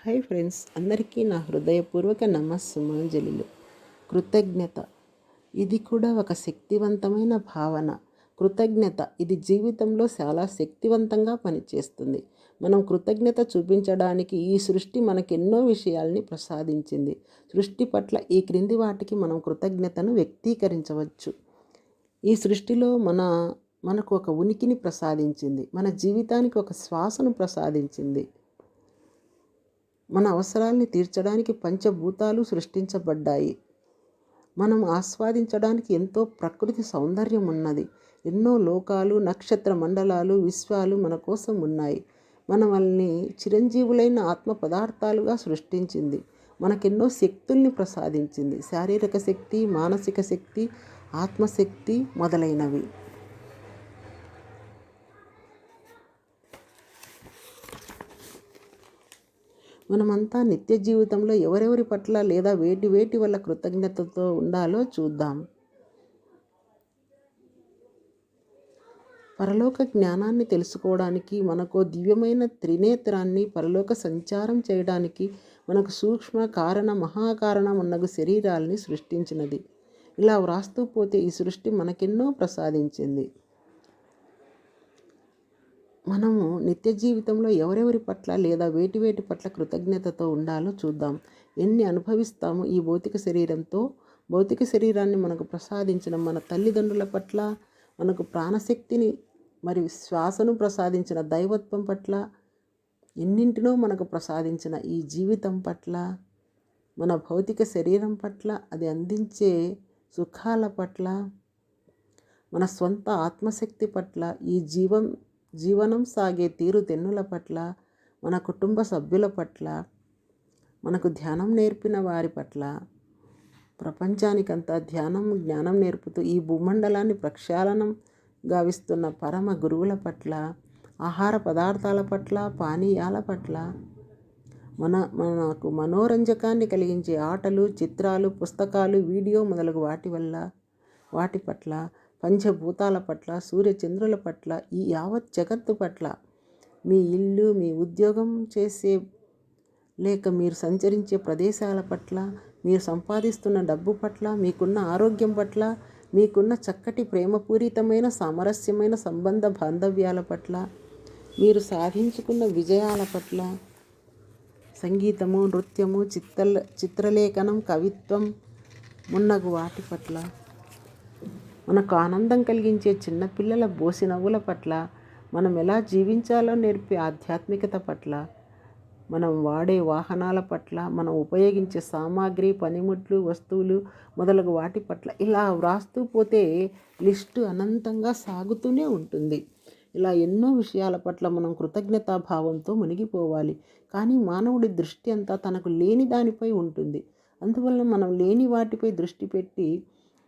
Hi friends, అందరికీ నా హృదయపూర్వక నమస్సుమాంజలిలు. కృతజ్ఞత ఇది కూడా ఒక శక్తివంతమైన భావన. కృతజ్ఞత ఇది జీవితంలో చాలా శక్తివంతంగా పనిచేస్తుంది. మనం కృతజ్ఞత చూపించడానికి ఈ సృష్టి మనకెన్నో విషయాల్ని ప్రసాదించింది. సృష్టి పట్ల ఈ క్రింది వాటికి మనం కృతజ్ఞతను వ్యక్తీకరించవచ్చు. ఈ సృష్టిలో మనకు ఒక ఉనికిని ప్రసాదించింది. మన జీవితానికి ఒక శ్వాసను ప్రసాదించింది. మన అవసరాల్ని తీర్చడానికి పంచభూతాలు సృష్టించబడ్డాయి. మనం ఆస్వాదించడానికి ఎంతో ప్రకృతి సౌందర్యం ఉన్నది. ఎన్నో లోకాలు, నక్షత్ర మండలాలు, విశ్వాలు మన కోసం ఉన్నాయి. మనల్ని చిరంజీవులైన ఆత్మ పదార్థాలుగా సృష్టించింది. మనకెన్నో శక్తుల్ని ప్రసాదించింది. శారీరక శక్తి, మానసిక శక్తి, ఆత్మశక్తి మొదలైనవి. మనమంతా నిత్య జీవితంలో ఎవరెవరి పట్ల లేదా వేటి వల్ల కృతజ్ఞతతో ఉండాలో చూద్దాం. పరలోక జ్ఞానాన్ని తెలుసుకోవడానికి, మనకు దివ్యమైన త్రినేత్రాన్ని పరలోక సంచారం చేయడానికి, మనకు సూక్ష్మ కారణ మహాకారణం ఉన్నగు శరీరాల్ని సృష్టించినది. ఇలా వ్రాస్తూ పోతే ఈ సృష్టి మనకెన్నో ప్రసాదించింది. మనము నిత్య జీవితంలో ఎవరెవరి పట్ల లేదా వేటి పట్ల కృతజ్ఞతతో ఉండాలో చూద్దాం. ఎన్ని అనుభవిస్తామో ఈ భౌతిక శరీరంతో. భౌతిక శరీరాన్ని మనకు ప్రసాదించిన మన తల్లిదండ్రుల పట్ల, మనకు ప్రాణశక్తిని మరియు శ్వాసను ప్రసాదించిన దైవత్వం పట్ల, ఎన్నింటినో మనకు ప్రసాదించిన ఈ జీవితం పట్ల, మన భౌతిక శరీరం పట్ల, అది అందించే సుఖాల పట్ల, మన సొంత ఆత్మశక్తి పట్ల, ఈ జీవనం సాగే తీరుతెన్నుల పట్ల, మన కుటుంబ సభ్యుల పట్ల, మనకు ధ్యానం నేర్పిన వారి పట్ల, ప్రపంచానికంతా జ్ఞానం నేర్పుతూ ఈ భూమండలాన్ని ప్రక్షాళనం గావిస్తున్న పరమ గురువుల పట్ల, ఆహార పదార్థాల పట్ల, పానీయాల పట్ల, మనకు మనోరంజకాన్ని కలిగించే ఆటలు, చిత్రాలు, పుస్తకాలు, వీడియో మొదలగు వాటి పట్ల, పంచభూతాల పట్ల, సూర్యచంద్రుల పట్ల, ఈ యావత్ జగత్తు పట్ల, మీ ఇల్లు, మీ ఉద్యోగం చేసే లేక మీరు సంచరించే ప్రదేశాల పట్ల, మీరు సంపాదిస్తున్న డబ్బు పట్ల, మీకున్న ఆరోగ్యం పట్ల, మీకున్న చక్కటి ప్రేమపూరితమైన సామరస్యమైన సంబంధ బాంధవ్యాల పట్ల, మీరు సాధించుకున్న విజయాల పట్ల, సంగీతము, నృత్యము, చిత్రలేఖనం, కవిత్వం మున్నగు వాటి పట్ల, మనకు ఆనందం కలిగించే చిన్నపిల్లల బోసి నవ్వుల పట్ల, మనం ఎలా జీవించాలో నేర్పే ఆధ్యాత్మికత పట్ల, మనం వాడే వాహనాల పట్ల, మనం ఉపయోగించే సామాగ్రి, పనిముట్లు, వస్తువులు మొదలగు వాటి పట్ల, ఇలా వ్రాస్తూ పోతే లిస్టు అనంతంగా సాగుతూనే ఉంటుంది. ఇలా ఎన్నో విషయాల పట్ల మనం కృతజ్ఞతాభావంతో మునిగిపోవాలి. కానీ మానవుడి దృష్టి అంతా తనకు లేని దానిపై ఉంటుంది. అందువల్ల మనం లేని వాటిపై దృష్టి పెట్టి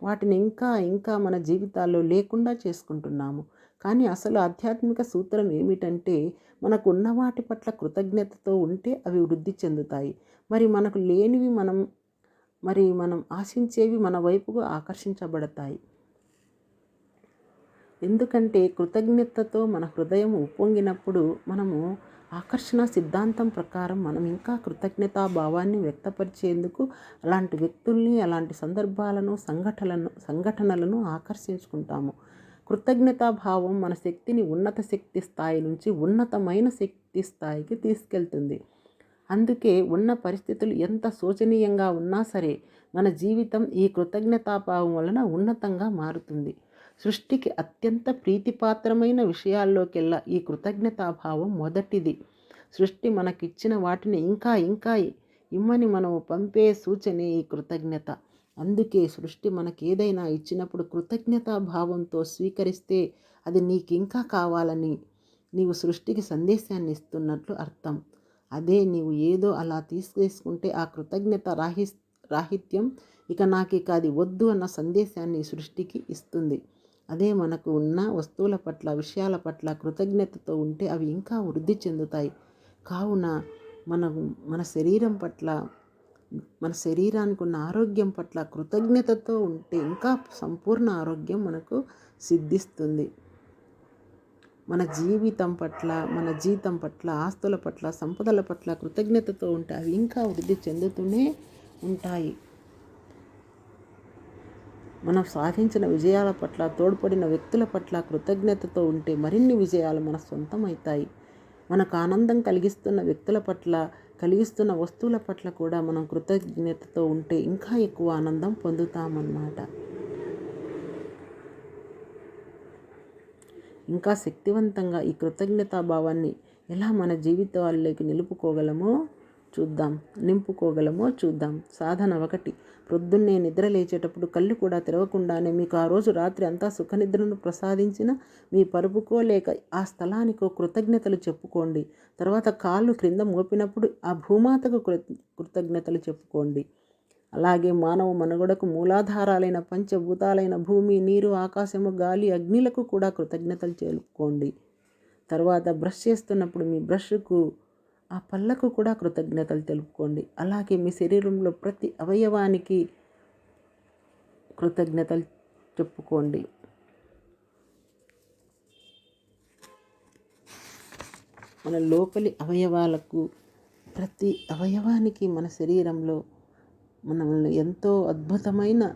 వాటిని ఇంకా మన జీవితాల్లో లేకుండా చేసుకుంటున్నాము. కానీ అసలు ఆధ్యాత్మిక సూత్రం ఏమిటంటే, మనకు ఉన్న వాటి పట్ల కృతజ్ఞతతో ఉంటే అవి వృద్ధి చెందుతాయి. మరి మనకు లేనివి మనం ఆశించేవి మన వైపుకు ఆకర్షించబడతాయి. ఎందుకంటే కృతజ్ఞతతో మన హృదయం ఉప్పొంగినప్పుడు మనము ఆకర్షణ సిద్ధాంతం ప్రకారం మనం ఇంకా కృతజ్ఞతాభావాన్ని వ్యక్తపరిచేందుకు అలాంటి వ్యక్తుల్ని, అలాంటి సందర్భాలను, సంఘటనలను ఆకర్షించుకుంటాము. కృతజ్ఞతాభావం మన శక్తిని ఉన్నత శక్తి స్థాయి నుంచి ఉన్నతమైన శక్తి స్థాయికి తీసుకెళ్తుంది. అందుకే ఉన్న పరిస్థితులు ఎంత శోచనీయంగా ఉన్నా సరే మన జీవితం ఈ కృతజ్ఞతాభావం వలన ఉన్నతంగా మారుతుంది. సృష్టికి అత్యంత ప్రీతిపాత్రమైన విషయాల్లోకెల్లా ఈ కృతజ్ఞతాభావం మొదటిది. సృష్టి మనకిచ్చిన వాటిని ఇంకా ఇమ్మని మనము పంపే సూచనే ఈ కృతజ్ఞత. అందుకే సృష్టి మనకేదైనా ఇచ్చినప్పుడు కృతజ్ఞతాభావంతో స్వీకరిస్తే అది నీకింకా కావాలని నీవు సృష్టికి సందేశాన్ని ఇస్తున్నట్లు అర్థం. అదే నీవు ఏదో అలా తీసుకుంటే ఆ కృతజ్ఞత రాహిత్యం ఇక నాకిక అది వద్దు అన్న సందేశాన్ని సృష్టికి ఇస్తుంది. అదే మనకు ఉన్న వస్తువుల పట్ల, విషయాల పట్ల కృతజ్ఞతతో ఉంటే అవి ఇంకా వృద్ధి చెందుతాయి. కావున మన శరీరం పట్ల, మన శరీరానికి ఉన్న ఆరోగ్యం పట్ల కృతజ్ఞతతో ఉంటే ఇంకా సంపూర్ణ ఆరోగ్యం మనకు సిద్ధిస్తుంది. మన జీవితం పట్ల, మన జీతం పట్ల, ఆస్తుల పట్ల, సంపదల పట్ల కృతజ్ఞతతో ఉంటే అవి ఇంకా వృద్ధి చెందుతూనే ఉంటాయి. మనం సాధించిన విజయాల పట్ల, తోడ్పడిన వ్యక్తుల పట్ల కృతజ్ఞతతో ఉంటే మరిన్ని విజయాలు మన సొంతం అవుతాయి. మనకు ఆనందం కలిగిస్తున్న వ్యక్తుల పట్ల, కలిగిస్తున్న వస్తువుల పట్ల కూడా మనం కృతజ్ఞతతో ఉంటే ఇంకా ఎక్కువ ఆనందం పొందుతామన్నమాట. ఇంకా శక్తివంతంగా ఈ కృతజ్ఞతాభావాన్ని ఎలా మన జీవితాల్లోకి నింపుకోగలమో చూద్దాం. సాధన 1. ప్రొద్దున్నే నిద్ర లేచేటప్పుడు కళ్ళు కూడా తెరవకుండానే మీకు ఆ రోజు రాత్రి అంతా సుఖనిద్రను ప్రసాదించిన మీ పరుపుకో లేక ఆ స్థలానికో కృతజ్ఞతలు చెప్పుకోండి. తర్వాత కాళ్ళు క్రింద మోపినప్పుడు ఆ భూమాతకు కృతజ్ఞతలు చెప్పుకోండి. అలాగే మానవ మనుగడకు మూలాధారాలైన పంచభూతాలైన భూమి, నీరు, ఆకాశము, గాలి, అగ్నిలకు కూడా కృతజ్ఞతలు చెప్పుకోండి. తర్వాత బ్రష్ చేస్తున్నప్పుడు మీ బ్రష్కు, ఆ పళ్ళకు కూడా కృతజ్ఞతలు తెలుపుకోండి. అలాగే మీ శరీరంలో ప్రతి అవయవానికి కృతజ్ఞతలు చెప్పుకోండి. మన లోపలి అవయవాలకు, ప్రతి అవయవానికి మన శరీరంలో మనల్ని ఎంతో అద్భుతంగా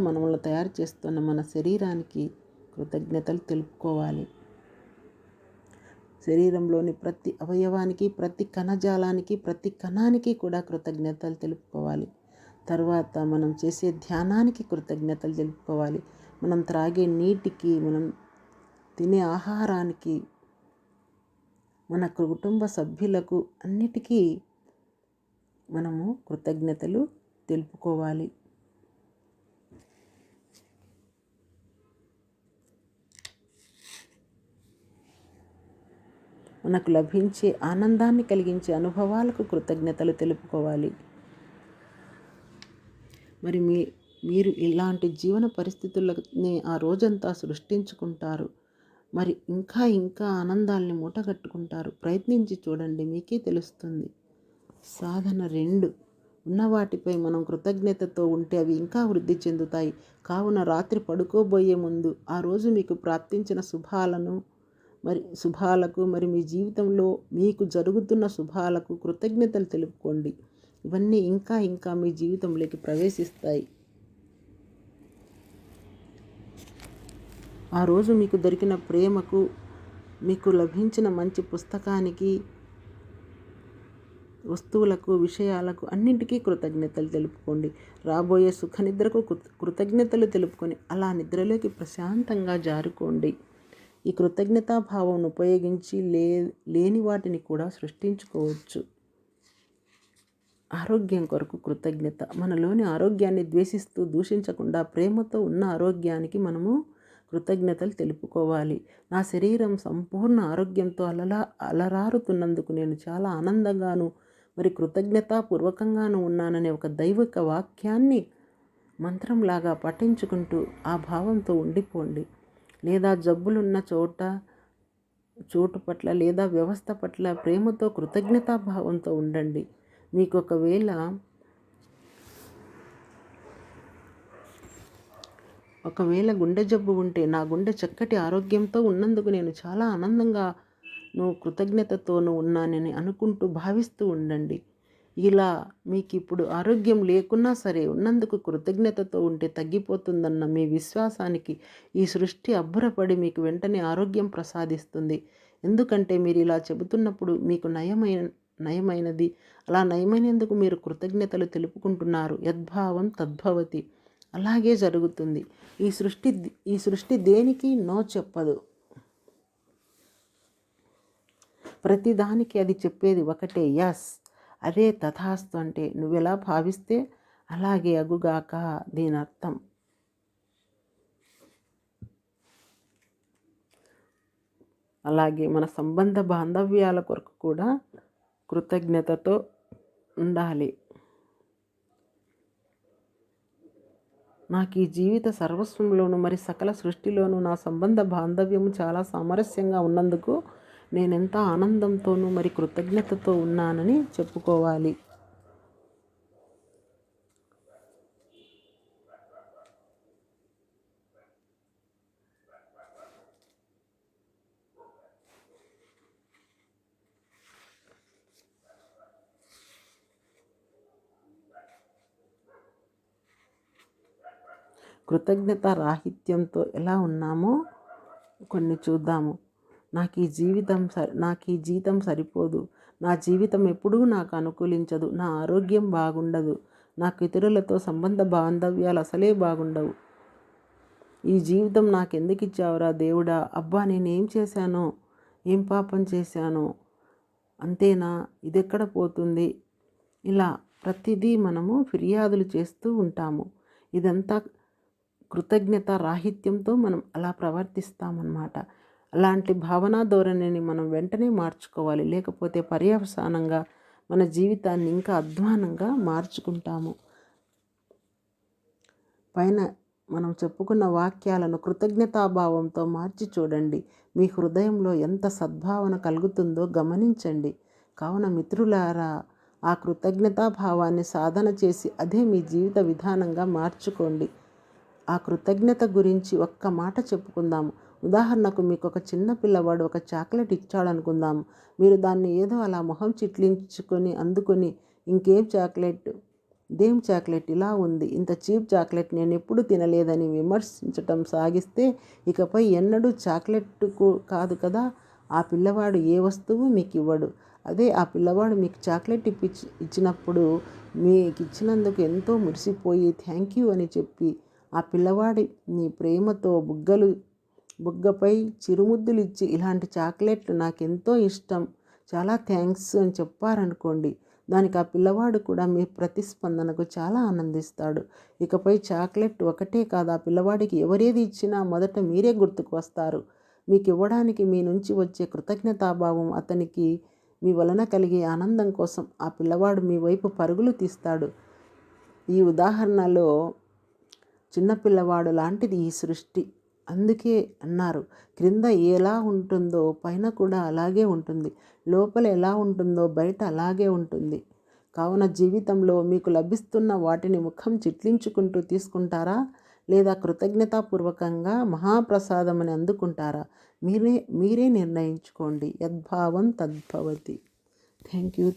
మనల్ని తయారు చేస్తున్న మన శరీరానికి కృతజ్ఞతలు తెలుపుకోవాలి. శరీరంలోని ప్రతి అవయవానికి, ప్రతి కణజాలానికి, ప్రతి కణానికి కూడా కృతజ్ఞతలు తెలుపుకోవాలి. తర్వాత మనం చేసే ధ్యానానికి కృతజ్ఞతలు తెలుపుకోవాలి. మనం త్రాగే నీటికి, మనం తినే ఆహారానికి, మన కుటుంబ సభ్యులకు అన్నిటికీ మనము కృతజ్ఞతలు తెలుపుకోవాలి. మనకు లభించే ఆనందాన్ని కలిగించే అనుభవాలకు కృతజ్ఞతలు తెలుపుకోవాలి. మరి మీరు ఇలాంటి జీవన పరిస్థితులని ఆ రోజంతా సృష్టించుకుంటారు. మరి ఇంకా ఆనందాల్ని మూటగట్టుకుంటారు. ప్రయత్నించి చూడండి, మీకే తెలుస్తుంది. సాధన 2. ఉన్న వాటిపై మనం కృతజ్ఞతతో ఉంటే అవి ఇంకా వృద్ధి చెందుతాయి. కావున రాత్రి పడుకోబోయే ముందు ఆ రోజు మీకు ప్రాప్తించిన శుభాలకు మరి మీ జీవితంలో మీకు జరుగుతున్న శుభాలకు కృతజ్ఞతలు తెలుపుకోండి. ఇవన్నీ ఇంకా మీ జీవితంలోకి ప్రవేశిస్తాయి. ఆ రోజు మీకు దొరికిన ప్రేమకు, మీకు లభించిన మంచి పుస్తకానికి, వస్తువులకు, విషయాలకు అన్నింటికీ కృతజ్ఞతలు తెలుపుకోండి. రాబోయే సుఖనిద్రకు కృతజ్ఞతలు తెలుపుకొని అలా నిద్రలోకి ప్రశాంతంగా జారుకోండి. ఈ కృతజ్ఞతాభావం ఉపయోగించి లేని వాటిని కూడా సృష్టించుకోవచ్చు. ఆరోగ్యం కొరకు కృతజ్ఞత. మనలోని ఆరోగ్యాన్ని ద్వేషిస్తూ దూషించకుండా ప్రేమతో ఉన్న ఆరోగ్యానికి మనము కృతజ్ఞతలు తెలుపుకోవాలి. నా శరీరం సంపూర్ణ ఆరోగ్యంతో అలరారుతున్నందుకు నేను చాలా ఆనందంగాను మరి కృతజ్ఞతాపూర్వకంగాను ఉన్నాననే ఒక దైవిక వాక్యాన్ని మంత్రంలాగా పఠించుకుంటూ ఆ భావంతో ఉండిపోండి. లేదా జబ్బులున్న చోటు పట్ల లేదా వ్యవస్థ పట్ల ప్రేమతో కృతజ్ఞతాభావంతో ఉండండి. మీకు ఒకవేళ గుండె జబ్బు ఉంటే నా గుండె చక్కటి ఆరోగ్యంతో ఉన్నందుకు నేను చాలా ఆనందంగాను కృతజ్ఞతతోనూ ఉన్నానని అనుకుంటూ భావిస్తూ ఉండండి. ఇలా మీకు ఇప్పుడు ఆరోగ్యం లేకున్నా సరే ఉన్నందుకు కృతజ్ఞతతో ఉంటే తగ్గిపోతుందన్న మీ విశ్వాసానికి ఈ సృష్టి అబ్బురపడి మీకు వెంటనే ఆరోగ్యం ప్రసాదిస్తుంది. ఎందుకంటే మీరు ఇలా చెబుతున్నప్పుడు మీకు నయమైనది, అలా నయమైనందుకు మీరు కృతజ్ఞతలు తెలుపుకుంటున్నారు. యద్భావం తద్భవతి. అలాగే జరుగుతుంది. ఈ సృష్టి దేనికి నో చెప్పదు. ప్రతిదానికి అది చెప్పేది ఒకటే, యస్, అదే తథాస్తు. అంటే నువ్వెలా భావిస్తే అలాగే అగుగాక దీని అర్థం. అలాగే మన సంబంధ బాంధవ్యాల కొరకు కూడా కృతజ్ఞతతో ఉండాలి. నాకు ఈ జీవిత సర్వస్వంలోనూ మరి సకల సృష్టిలోనూ నా సంబంధ బాంధవ్యము చాలా సామరస్యంగా ఉన్నందుకు నేనెంత ఆనందంతోనూ మరి కృతజ్ఞతతో ఉన్నానని చెప్పుకోవాలి. కృతజ్ఞత రాహిత్యంతో ఎలా ఉన్నామో కొన్ని చూద్దాము. నాకు ఈ జీతం సరిపోదు, నా జీవితం ఎప్పుడూ నాకు అనుకూలించదు, నా ఆరోగ్యం బాగుండదు, నాకు ఇతరులతో సంబంధ బాంధవ్యాలు అసలే బాగుండవు, ఈ జీవితం నాకెందుకు ఇచ్చావురా దేవుడా, అబ్బా నేనేం చేశానో, ఏం పాపం చేశానో, అంతేనా, ఇదెక్కడ పోతుంది, ఇలా ప్రతిదీ మనము ఫిర్యాదులు చేస్తూ ఉంటాము. ఇదంతా కృతజ్ఞత రాహిత్యంతో మనం అలా ప్రవర్తిస్తామన్నమాట. అలాంటి భావనా ధోరణిని మనం వెంటనే మార్చుకోవాలి. లేకపోతే పర్యవసానంగా మన జీవితాన్ని ఇంకా అధ్వానంగా మార్చుకుంటాము. పైన మనం చెప్పుకున్న వాక్యాలను కృతజ్ఞతాభావంతో మార్చి చూడండి. మీ హృదయంలో ఎంత సద్భావన కలుగుతుందో గమనించండి. కావున మిత్రులారా, ఆ కృతజ్ఞతాభావాన్ని సాధన చేసి అదే మీ జీవిత విధానంగా మార్చుకోండి. ఆ కృతజ్ఞత గురించి ఒక్క మాట చెప్పుకుందాము. ఉదాహరణకు మీకు ఒక చిన్న పిల్లవాడు ఒక చాక్లెట్ ఇచ్చాడు అనుకుందాము. మీరు దాన్ని ఏదో అలా మొహం చిట్లించుకొని అందుకొని, ఇంకేం చాక్లెట్, ఇదేం చాక్లెట్ ఇలా ఉంది, ఇంత చీప్ చాక్లెట్ నేను ఎప్పుడు తినలేదని విమర్శించటం సాగిస్తే ఇకపై ఎన్నడూ చాక్లెట్ కాదు కదా, ఆ పిల్లవాడు ఏ వస్తువు మీకు ఇవ్వడు. అదే ఆ పిల్లవాడు మీకు చాక్లెట్ ఇచ్చినప్పుడు మీకు ఇచ్చినందుకు ఎంతో మురిసిపోయి థ్యాంక్ యూ అని చెప్పి ఆ పిల్లవాడి నీ ప్రేమతో బుగ్గపై చిరుముద్దులు ఇచ్చి ఇలాంటి చాక్లెట్లు నాకెంతో ఇష్టం, చాలా థ్యాంక్స్ అని చెప్పారనుకోండి, దానికి ఆ పిల్లవాడు కూడా మీ ప్రతిస్పందనకు చాలా ఆనందిస్తాడు. ఇకపై చాక్లెట్ ఒకటే కాదు, ఆ పిల్లవాడికి ఎవరేది ఇచ్చినా మొదట మీరే గుర్తుకు వస్తారు. మీకు ఇవ్వడానికి మీ నుంచి వచ్చే కృతజ్ఞతాభావం, అతనికి మీ వలన కలిగే ఆనందం కోసం ఆ పిల్లవాడు మీ వైపు పరుగులు తీస్తాడు. ఈ ఉదాహరణలో చిన్నపిల్లవాడు లాంటిది ఈ సృష్టి. అందుకే అన్నారు, క్రింద ఎలా ఉంటుందో పైన కూడా అలాగే ఉంటుంది, లోపల ఎలా ఉంటుందో బయట అలాగే ఉంటుంది. కావున జీవితంలో మీకు లభిస్తున్న వాటిని ముఖం చిట్లించుకుంటూ తీసుకుంటారా, లేదా కృతజ్ఞతాపూర్వకంగా మహాప్రసాదమని అందుకుంటారా? మీరే నిర్ణయించుకోండి. యద్భావం తద్భవతి. Thank you.